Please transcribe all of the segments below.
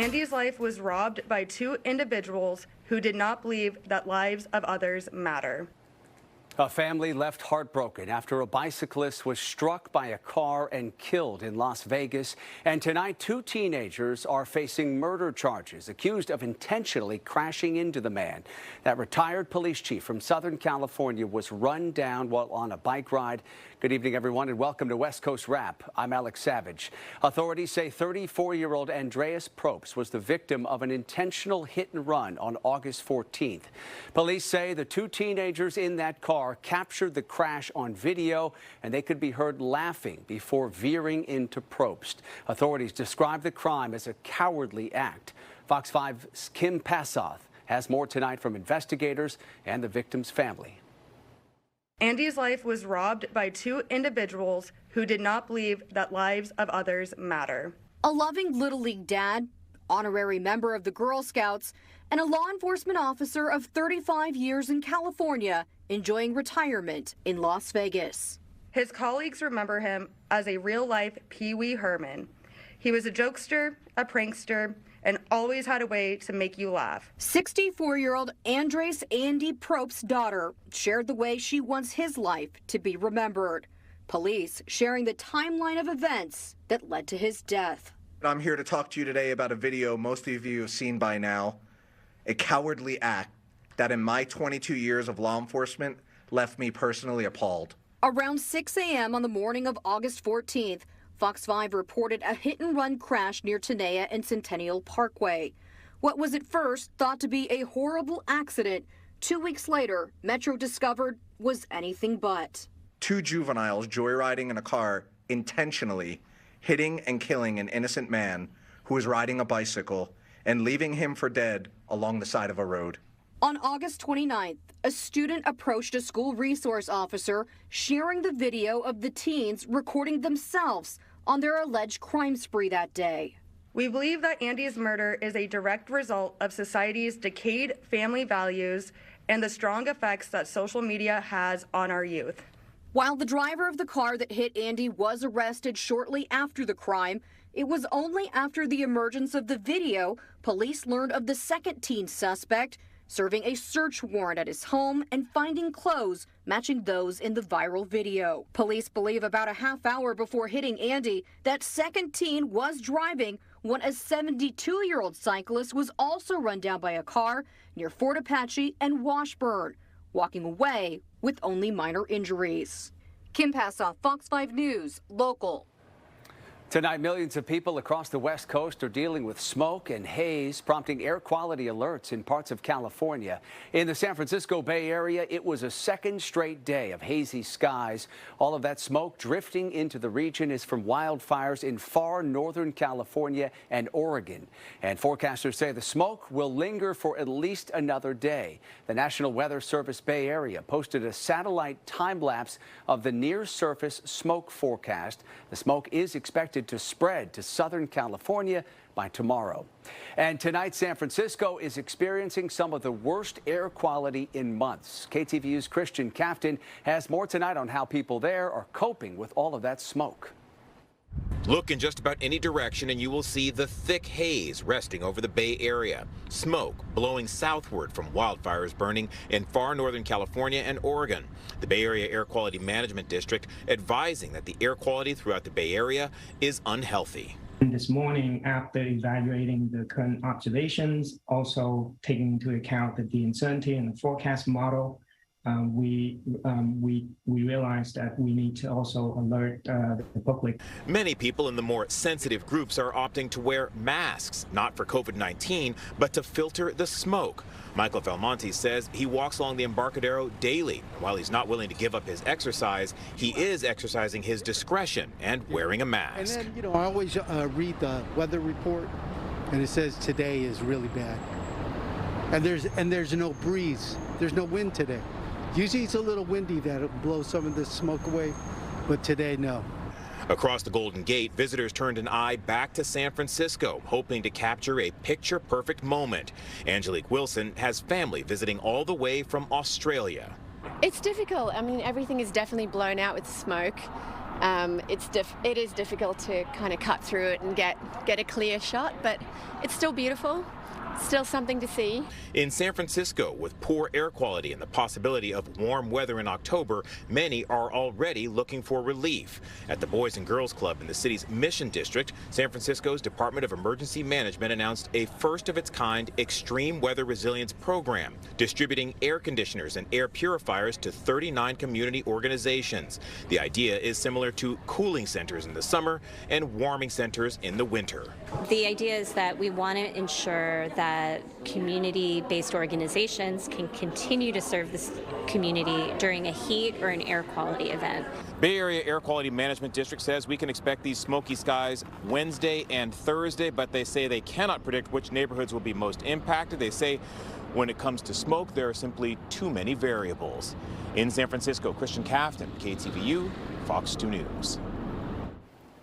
Andy's life was robbed by two individuals who did not believe that lives of others matter. A family left heartbroken after a bicyclist was struck by a car and killed in Las Vegas. And tonight, two teenagers are facing murder charges, accused of intentionally crashing into the man. That retired police chief from Southern California was run down while on a bike ride. Good evening, everyone, and welcome to West Coast Wrap. I'm Alex Savage. Authorities say 34-year-old Andreas Probst was the victim of an intentional hit and run on August 14th. Police say the two teenagers in that car captured the crash on video, and they could be heard laughing before veering into Probst. Authorities describe the crime as a cowardly act. Fox 5's Kim Passoth has more tonight from investigators and the victim's family. Andy's life was robbed by two individuals who did not believe that lives of others matter. A loving Little League dad, honorary member of the Girl Scouts, and a law enforcement officer of 35 years in California, enjoying retirement in Las Vegas. His colleagues remember him as a real-life Pee Wee Herman. He was a jokester, a prankster, and always had a way to make you laugh. 64-year-old Andres Andy Probst's daughter shared the way she wants his life to be remembered. Police sharing the timeline of events that led to his death. I'm here to talk to you today about a video most of you have seen by now, a cowardly act that in my 22 years of law enforcement left me personally appalled. Around 6 a.m. on the morning of August 14th, Fox 5 reported a hit-and-run crash near Tenaya and Centennial Parkway. What was at first thought to be a horrible accident, 2 weeks later, Metro discovered was anything but. Two juveniles joyriding in a car intentionally hitting and killing an innocent man who was riding a bicycle and leaving him for dead along the side of a road. On August 29th, a student approached a school resource officer sharing the video of the teens recording themselves on their alleged crime spree that day. We believe that Andy's murder is a direct result of society's decayed family values and the strong effects that social media has on our youth. While the driver of the car that hit Andy was arrested shortly after the crime, it was only after the emergence of the video police learned of the second teen suspect serving a search warrant at his home and finding clothes matching those in the viral video. Police believe about a half hour before hitting Andy, that second teen was driving when a 72-year-old cyclist was also run down by a car near Fort Apache and Washburn, walking away with only minor injuries. Kim Passoff, Fox 5 News, local. Tonight, millions of people across the West Coast are dealing with smoke and haze, prompting air quality alerts in parts of California. In the San Francisco Bay Area, it was a second straight day of hazy skies. All of that smoke drifting into the region is from wildfires in far northern California and Oregon. And forecasters say the smoke will linger for at least another day. The National Weather Service Bay Area posted a satellite time-lapse of the near-surface smoke forecast. The smoke is expected to spread to Southern California by tomorrow. And tonight, San Francisco is experiencing some of the worst air quality in months. KTVU's Christian Cafton has more tonight on how people there are coping with all of that smoke. Look in just about any direction and you will see the thick haze resting over the Bay Area. Smoke blowing southward from wildfires burning in far northern California and Oregon. The Bay Area Air Quality Management District advising that the air quality throughout the Bay Area is unhealthy. This morning, after evaluating the current observations, also taking into account the uncertainty in the forecast model, we realized that we need to also alert the public. Many people in the more sensitive groups are opting to wear masks, not for COVID-19, but to filter the smoke. Michael Valmonte says he walks along the Embarcadero daily. While he's not willing to give up his exercise, he is exercising his discretion and wearing a mask. And then, I always read the weather report, and it says today is really bad. And there's no breeze. There's no wind today. Usually it's a little windy that'll blow some of the smoke away, but today, no. Across the Golden Gate, visitors turned an eye back to San Francisco, hoping to capture a picture-perfect moment. Angelique Wilson has family visiting all the way from Australia. It's difficult. I mean, everything is definitely blown out with smoke. It is difficult to kind of cut through it and get a clear shot, but it's still beautiful. Still something to see. In San Francisco, with poor air quality and the possibility of warm weather in October, many are already looking for relief. At the Boys and Girls Club in the city's Mission District, San Francisco's Department of Emergency Management announced a first-of-its-kind extreme weather resilience program, distributing air conditioners and air purifiers to 39 community organizations. The idea is similar to cooling centers in the summer and warming centers in the winter. The idea is that we want to ensure that community-based organizations can continue to serve this community during a heat or an air quality event. Bay Area Air Quality Management District says we can expect these smoky skies Wednesday and Thursday, but they say they cannot predict which neighborhoods will be most impacted. They say when it comes to smoke, there are simply too many variables. In San Francisco, Christian Cafton, KTVU, Fox 2 News.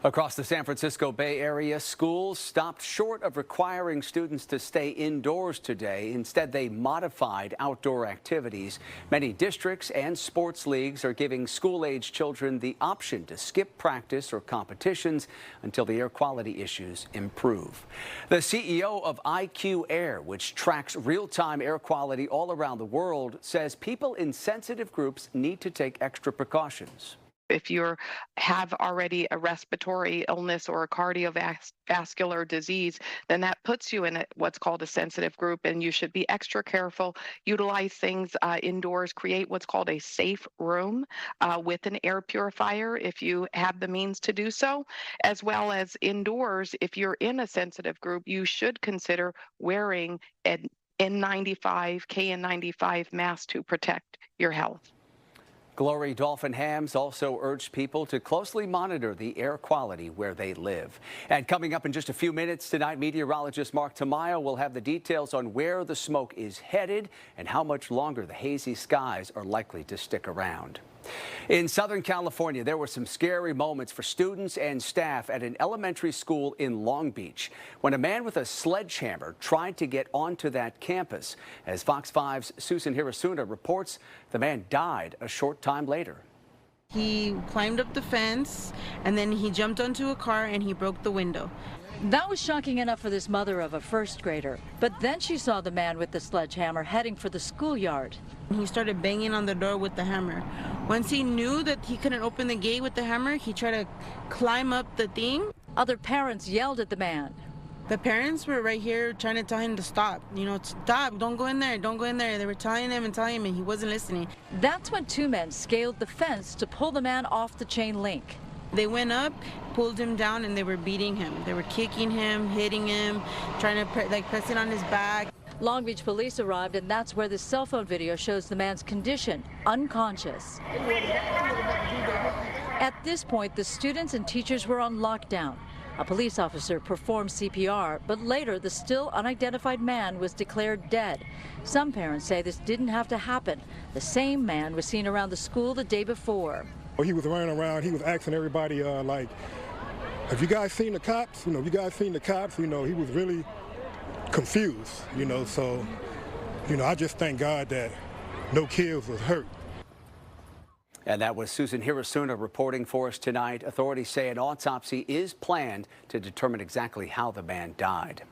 Across the San Francisco Bay Area, schools stopped short of requiring students to stay indoors today. Instead, they modified outdoor activities. Many districts and sports leagues are giving school-age children the option to skip practice or competitions until the air quality issues improve. The CEO of IQ Air, which tracks real-time air quality all around the world, says people in sensitive groups need to take extra precautions. If you have already a respiratory illness or a cardiovascular disease, then that puts you in what's called a sensitive group, and you should be extra careful. Utilize things indoors. Create what's called a safe room with an air purifier if you have the means to do so, as well as indoors. If you're in a sensitive group, you should consider wearing an N95, KN95 mask to protect your health. Glory Dolphin-Hams also urged people to closely monitor the air quality where they live. And coming up in just a few minutes tonight, meteorologist Mark Tamayo will have the details on where the smoke is headed and how much longer the hazy skies are likely to stick around. In Southern California, there were some scary moments for students and staff at an elementary school in Long Beach when a man with a sledgehammer tried to get onto that campus. As Fox 5's Susan Hirasuna reports, the man died a short time later. He climbed up the fence and then he jumped onto a car and he broke the window. That was shocking enough for this mother of a first grader. But then she saw the man with the sledgehammer heading for the schoolyard. He started banging on the door with the hammer. Once he knew that he couldn't open the gate with the hammer, he tried to climb up the thing. Other parents yelled at the man. The parents were right here trying to tell him to stop. You know, stop, don't go in there, don't go in there. They were telling him and he wasn't listening. That's when two men scaled the fence to pull the man off the chain link. They went up, pulled him down, and they were beating him. They were kicking him, hitting him, trying to press it on his back. Long Beach police arrived, and that's where the cell phone video shows the man's condition, unconscious. At this point, the students and teachers were on lockdown. A police officer performed CPR, but later the still unidentified man was declared dead. Some parents say this didn't have to happen. The same man was seen around the school the day before. He was running around, he was asking everybody, like, have you guys seen the cops? You know, you guys seen the cops? You know, he was really confused, you know, so, you know, I just thank God that no kids was hurt. And that was Susan Hirasuna reporting for us tonight. Authorities say an autopsy is planned to determine exactly how the man died.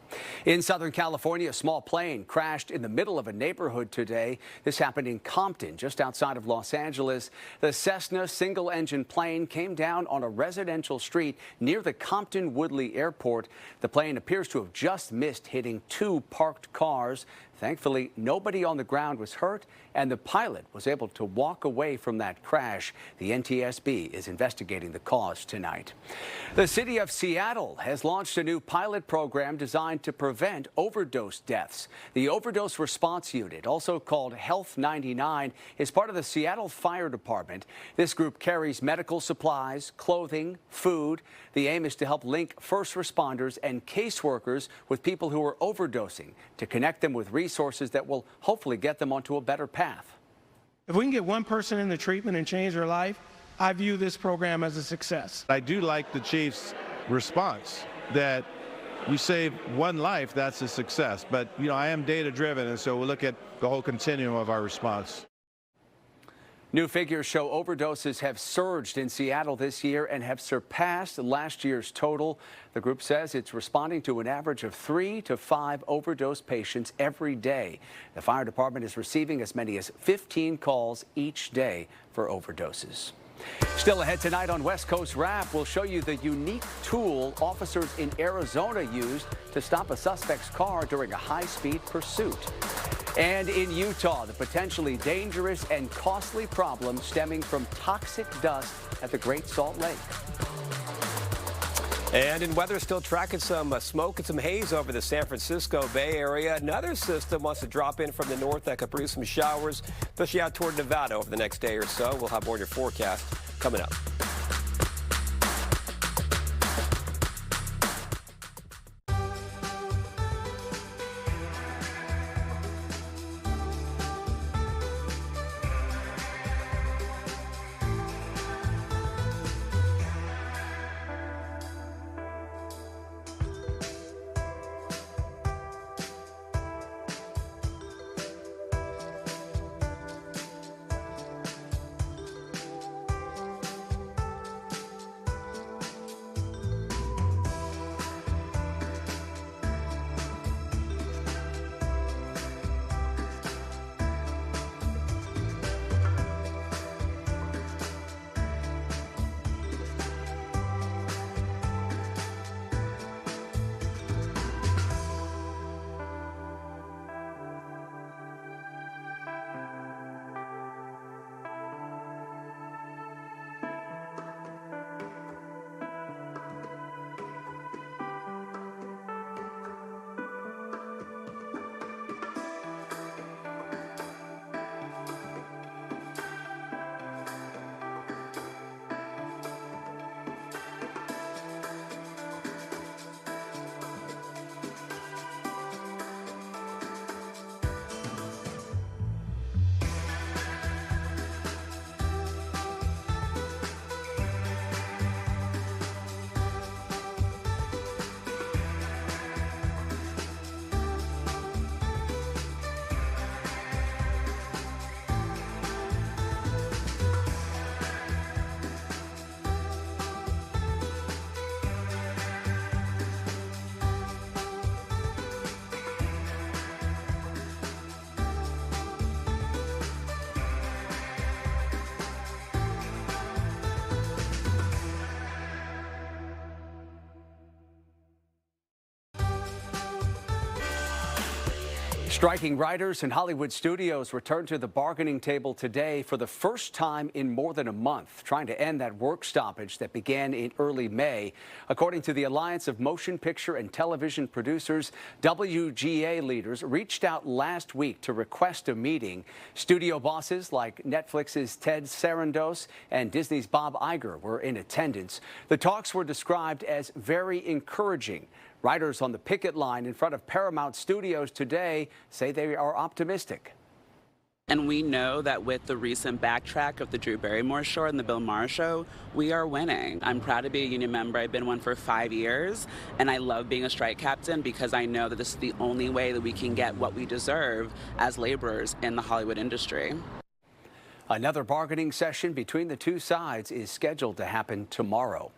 In Southern California, a small plane crashed in the middle of a neighborhood today. This happened in Compton, just outside of Los Angeles. The Cessna single-engine plane came down on a residential street near the Compton Woodley Airport. The plane appears to have just missed hitting two parked cars. Thankfully, nobody on the ground was hurt, and the pilot was able to walk away from that crash. The NTSB is investigating the cause tonight. The city of Seattle has launched a new pilot program designed to prevent overdose deaths. The Overdose Response Unit, also called Health 99, is part of the Seattle Fire Department. This group carries medical supplies, clothing, food. The aim is to help link first responders and caseworkers with people who are overdosing to connect them with resources that will hopefully get them onto a better path. If we can get one person into treatment and change their life, I view this program as a success. I do like the chief's response that we save one life, that's a success. But, you know, I am data driven, and so we'll look at the whole continuum of our response. New figures show overdoses have surged in Seattle this year and have surpassed last year's total. The group says it's responding to an average of 3 to 5 overdose patients every day. The fire department is receiving as many as 15 calls each day for overdoses. Still ahead tonight on West Coast Wrap, we'll show you the unique tool officers in Arizona used to stop a suspect's car during a high-speed pursuit. And in Utah, the potentially dangerous and costly problem stemming from toxic dust at the Great Salt Lake. And in weather, still tracking some smoke and some haze over the San Francisco Bay Area. Another system wants to drop in from the north that could produce some showers, especially out toward Nevada over the next day or so. We'll have more in your forecast coming up. Striking writers in Hollywood studios returned to the bargaining table today for the first time in more than a month, trying to end that work stoppage that began in early May. According to the Alliance of Motion Picture and Television Producers, WGA leaders reached out last week to request a meeting. Studio bosses like Netflix's Ted Sarandos and Disney's Bob Iger were in attendance. The talks were described as very encouraging. Writers on the picket line in front of Paramount Studios today say they are optimistic. And we know that with the recent backtrack of the Drew Barrymore show and the Bill Maher show, we are winning. I'm proud to be a union member. I've been one for 5 years, and I love being a strike captain because I know that this is the only way that we can get what we deserve as laborers in the Hollywood industry. Another bargaining session between the two sides is scheduled to happen tomorrow.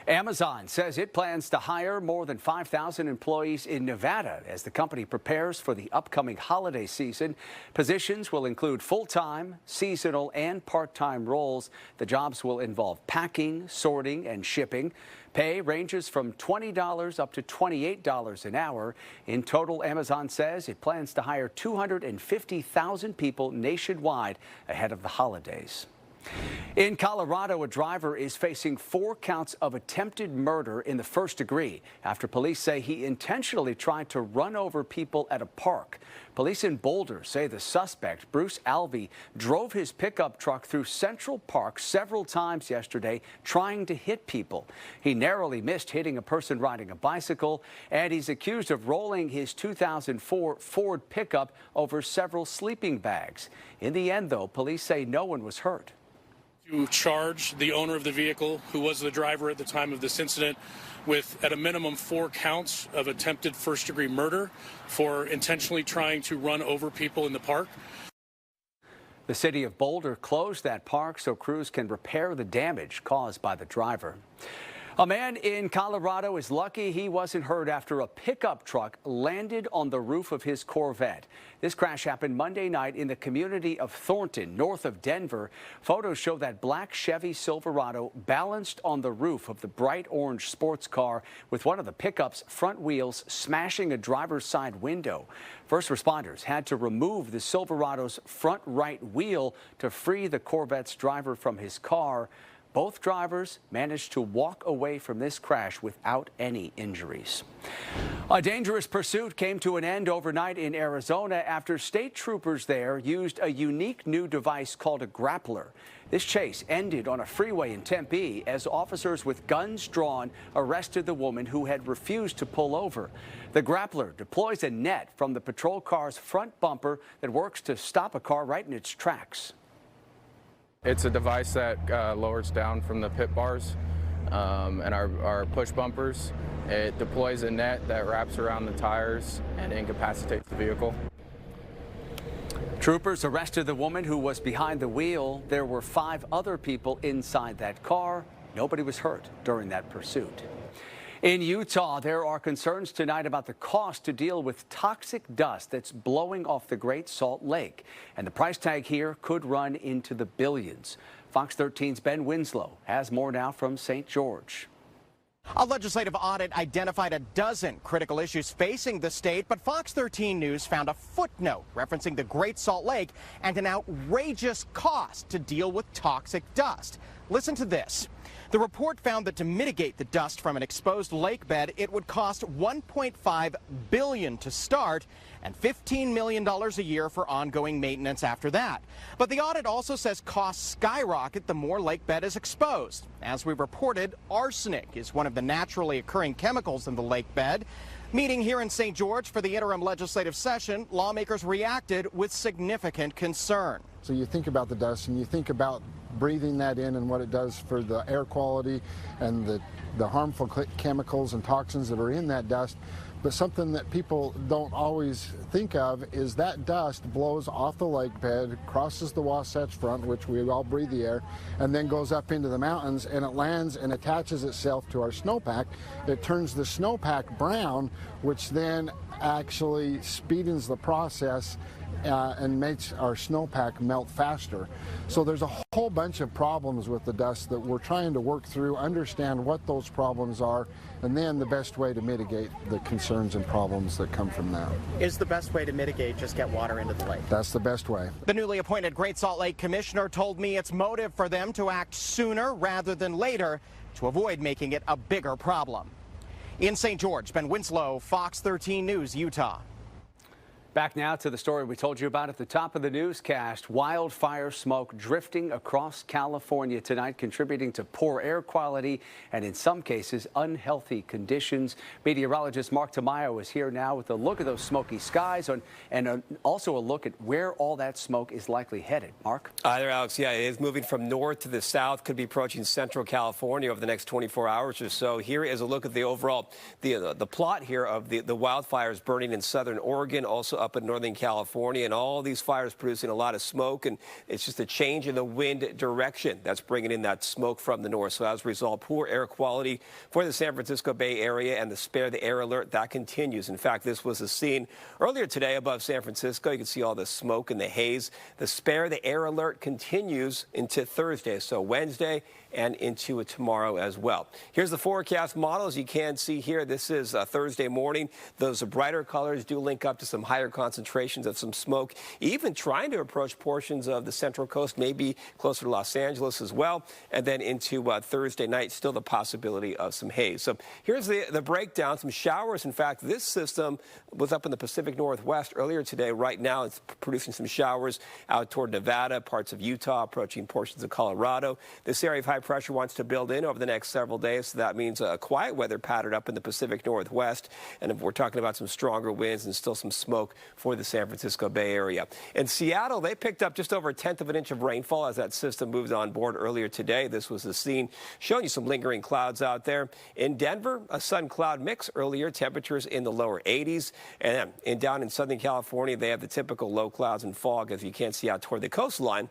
Amazon says it plans to hire more than 5,000 employees in Nevada as the company prepares for the upcoming holiday season. Positions will include full-time, seasonal, and part-time roles. The jobs will involve packing, sorting, and shipping. Pay ranges from $20 up to $28 an hour. In total, Amazon says it plans to hire 250,000 people nationwide ahead of the holidays. In Colorado, a driver is facing 4 counts of attempted murder in the first degree after police say he intentionally tried to run over people at a park. Police in Boulder say the suspect, Bruce Alvey, drove his pickup truck through Central Park several times yesterday trying to hit people. He narrowly missed hitting a person riding a bicycle, and he's accused of rolling his 2004 Ford pickup over several sleeping bags. In the end, though, police say no one was hurt. To charge the owner of the vehicle, who was the driver at the time of this incident, with at a minimum 4 counts of attempted first-degree murder for intentionally trying to run over people in the park. The city of Boulder closed that park so crews can repair the damage caused by the driver. A man in Colorado is lucky he wasn't hurt after a pickup truck landed on the roof of his Corvette. This crash happened Monday night in the community of Thornton, north of Denver. Photos show that black Chevy Silverado balanced on the roof of the bright orange sports car with one of the pickup's front wheels smashing a driver's side window. First responders had to remove the Silverado's front right wheel to free the Corvette's driver from his car. Both drivers managed to walk away from this crash without any injuries. A dangerous pursuit came to an end overnight in Arizona after state troopers there used a unique new device called a grappler. This chase ended on a freeway in Tempe as officers with guns drawn arrested the woman who had refused to pull over. The grappler deploys a net from the patrol car's front bumper that works to stop a car right in its tracks. It's a device that lowers down from the pit bars and our push bumpers. It deploys a net that wraps around the tires and incapacitates the vehicle. Troopers arrested the woman who was behind the wheel. There were 5 other people inside that car. Nobody was hurt during that pursuit. In Utah, there are concerns tonight about the cost to deal with toxic dust that's blowing off the Great Salt Lake. And the price tag here could run into the billions. Fox 13's Ben Winslow has more now from St. George. A legislative audit identified a dozen critical issues facing the state, but Fox 13 News found a footnote referencing the Great Salt Lake and an outrageous cost to deal with toxic dust. Listen to this. The report found that to mitigate the dust from an exposed lake bed, it would cost $1.5 billion to start and $15 million a year for ongoing maintenance after that. But the audit also says costs skyrocket the more lake bed is exposed. As we reported, arsenic is one of the naturally occurring chemicals in the lake bed. Meeting here in St. George for the interim legislative session, lawmakers reacted with significant concern. So you think about the dust and you think about breathing that in and what it does for the air quality and the harmful chemicals and toxins that are in that dust. But something that people don't always think of is that dust blows off the lake bed, crosses the Wasatch Front, which we all breathe the air, and then goes up into the mountains, and it lands and attaches itself to our snowpack. It turns the snowpack brown, which then actually speeds the process and makes our snowpack melt faster. So there's a whole bunch of problems with the dust that we're trying to work through, understand what those problems are, and then the best way to mitigate the concerns and problems that come from that. Is the best way to mitigate just get water into the lake? That's the best way. The newly appointed Great Salt Lake Commissioner told me it's motive for them to act sooner rather than later to avoid making it a bigger problem. In St. George, Ben Winslow, Fox 13 News, Utah. Back now to the story we told you about at the top of the newscast. Wildfire smoke drifting across California tonight, contributing to poor air quality and in some cases unhealthy conditions. Meteorologist Mark Tamayo is here now with a look at those smoky skies and also a look at where all that smoke is likely headed. Mark? Hi there, Alex. Yeah, it is moving from north to the south, could be approaching central California over the next 24 hours or so. Here is a look at the overall, the plot here of the wildfires burning in southern Oregon, also up in northern California, and all these fires producing a lot of smoke, and it's just a change in the wind direction that's bringing in that smoke from the north. So as a result, poor air quality for the San Francisco Bay Area, and the spare the air alert that continues. In fact, this was a scene earlier today above San Francisco. You can see all the smoke and the haze. The spare the air alert continues into Thursday, so Wednesday and into tomorrow as well. Here's the forecast model. As you can see here, this is Thursday morning. Those brighter colors do link up to some higher concentrations of some smoke, even trying to approach portions of the Central Coast, maybe closer to Los Angeles as well. And then into Thursday night, still the possibility of some haze. So here's the breakdown, some showers. In fact, this system was up in the Pacific Northwest earlier today. Right now, it's producing some showers out toward Nevada, parts of Utah, approaching portions of Colorado. This area of high pressure wants to build in over the next several days. So that means a quiet weather pattern up in the Pacific Northwest. And if we're talking about some stronger winds and still some smoke for the San Francisco Bay Area. In Seattle, they picked up just over 1/10 of an inch of rainfall as that system moved on board earlier today. This was the scene showing you some lingering clouds out there. In Denver, a sun-cloud mix earlier, temperatures in the lower 80s. And down in Southern California, they have the typical low clouds and fog, as you can't see out toward the coastline.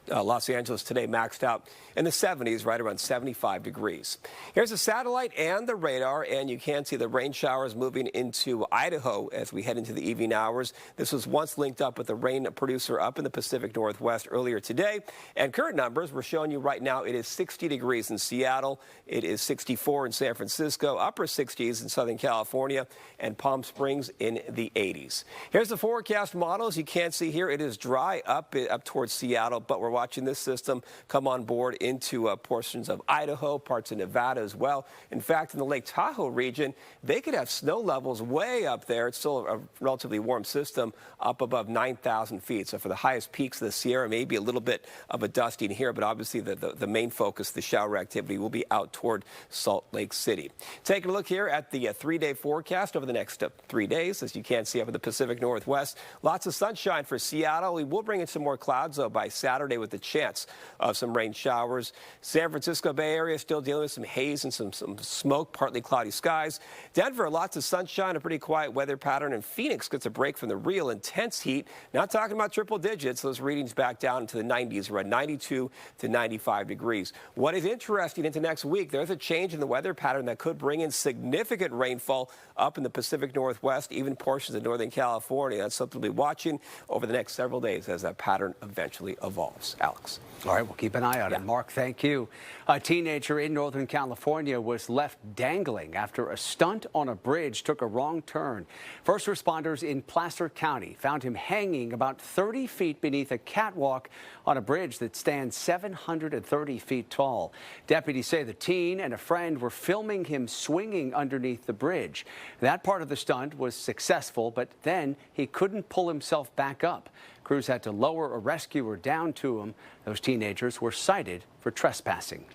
Los Angeles today maxed out in the 70s, right around 75 degrees. Here's the satellite and the radar, and you can see the rain showers moving into Idaho as we head into the evening hours. This was once linked up with the rain producer up in the Pacific Northwest earlier today. And current numbers we're showing you right now, it is 60 degrees in Seattle. It is 64 in San Francisco, upper 60s in Southern California, and Palm Springs in the 80s. Here's the forecast model. As you can see here, it is dry up towards Seattle, but we're watching this system come on board into portions of Idaho, parts of Nevada as well. In fact, in the Lake Tahoe region, they could have snow levels way up there. It's still a relatively warm system up above 9,000 feet. So for the highest peaks of the Sierra, maybe a little bit of a dusting here, but obviously the main focus, the shower activity, will be out toward Salt Lake City. Taking a look here at the 3-day forecast over the next 3 days. As you can see up in the Pacific Northwest, lots of sunshine for Seattle. We will bring in some more clouds, though, by Saturday with the chance of some rain showers. San Francisco Bay Area still dealing with some haze and some smoke, partly cloudy skies. Denver, lots of sunshine, a pretty quiet weather pattern, and Phoenix gets a break from the real intense heat. Not talking about triple digits. Those readings back down into the 90s. We're at 92 to 95 degrees. What is interesting into next week, there's a change in the weather pattern that could bring in significant rainfall up in the Pacific Northwest, even portions of Northern California. That's something to be watching over the next several days as that pattern eventually evolves. Alex. All right, we'll keep an eye on it. Mark, thank you. A teenager in Northern California was left dangling after a stunt on a bridge took a wrong turn. First responders in Placer County found him hanging about 30 feet beneath a catwalk on a bridge that stands 730 feet tall. Deputies say the teen and a friend were filming him swinging underneath the bridge. That part of the stunt was successful, but then he couldn't pull himself back up. Crews had to lower a rescuer down to him. Those teenagers were cited for trespassing.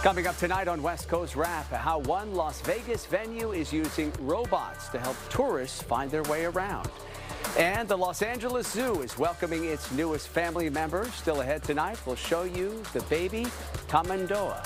Coming up tonight on West Coast Wrap, how one Las Vegas venue is using robots to help tourists find their way around. And the Los Angeles Zoo is welcoming its newest family member. Still ahead tonight, we'll show you the baby Tamandoa.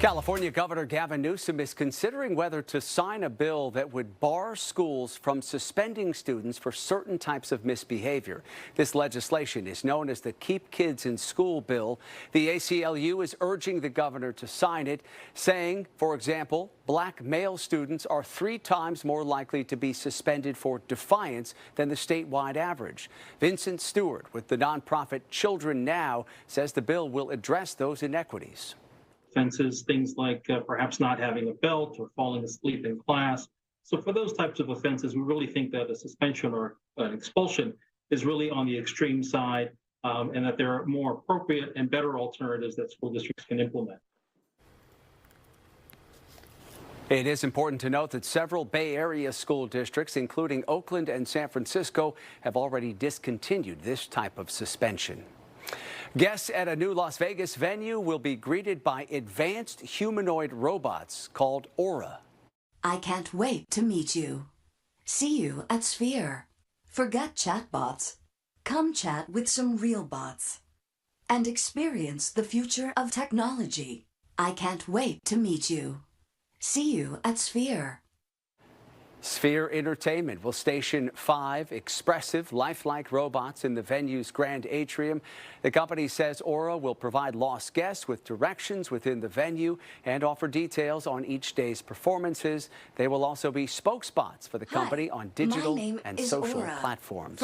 California Governor Gavin Newsom is considering whether to sign a bill that would bar schools from suspending students for certain types of misbehavior. This legislation is known as the Keep Kids in School bill. The ACLU is urging the governor to sign it, saying, for example, black male students are 3 times more likely to be suspended for defiance than the statewide average. Vincent Stewart with the nonprofit Children Now says the bill will address those inequities. Offenses, things like perhaps not having a belt or falling asleep in class. So for those types of offenses, we really think that a suspension or an expulsion is really on the extreme side, and that there are more appropriate and better alternatives that school districts can implement. It is important to note that several Bay Area school districts, including Oakland and San Francisco, have already discontinued this type of suspension. Guests at a new Las Vegas venue will be greeted by advanced humanoid robots called Aura. I can't wait to meet you. See you at Sphere. Forget chatbots. Come chat with some real bots. And experience the future of technology. I can't wait to meet you. See you at Sphere. Sphere Entertainment will station 5 expressive, lifelike robots in the venue's grand atrium. The company says Aura will provide lost guests with directions within the venue and offer details on each day's performances. They will also be spokespots for the company on digital and social platforms.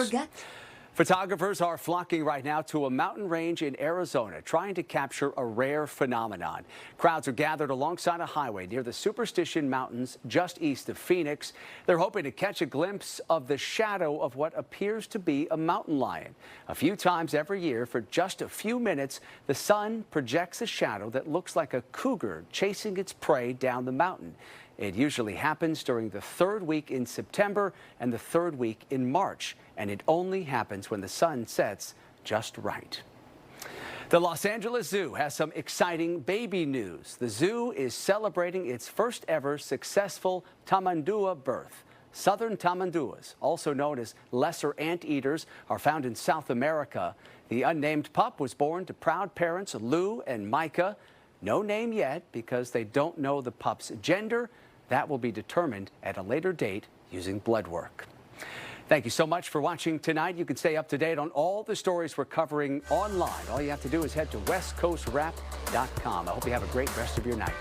Photographers are flocking right now to a mountain range in Arizona, trying to capture a rare phenomenon. Crowds are gathered alongside a highway near the Superstition Mountains, just east of Phoenix. They're hoping to catch a glimpse of the shadow of what appears to be a mountain lion. A few times every year, for just a few minutes, the sun projects a shadow that looks like a cougar chasing its prey down the mountain. It usually happens during the 3rd week in September and the 3rd week in March, and it only happens when the sun sets just right. The Los Angeles Zoo has some exciting baby news. The zoo is celebrating its first ever successful tamandua birth. Southern tamanduas, also known as lesser anteaters, are found in South America. The unnamed pup was born to proud parents Lou and Micah. No name yet because they don't know the pup's gender. That will be determined at a later date using blood work. Thank you so much for watching tonight. You can stay up to date on all the stories we're covering online. All you have to do is head to westcoastwrap.com. I hope you have a great rest of your night.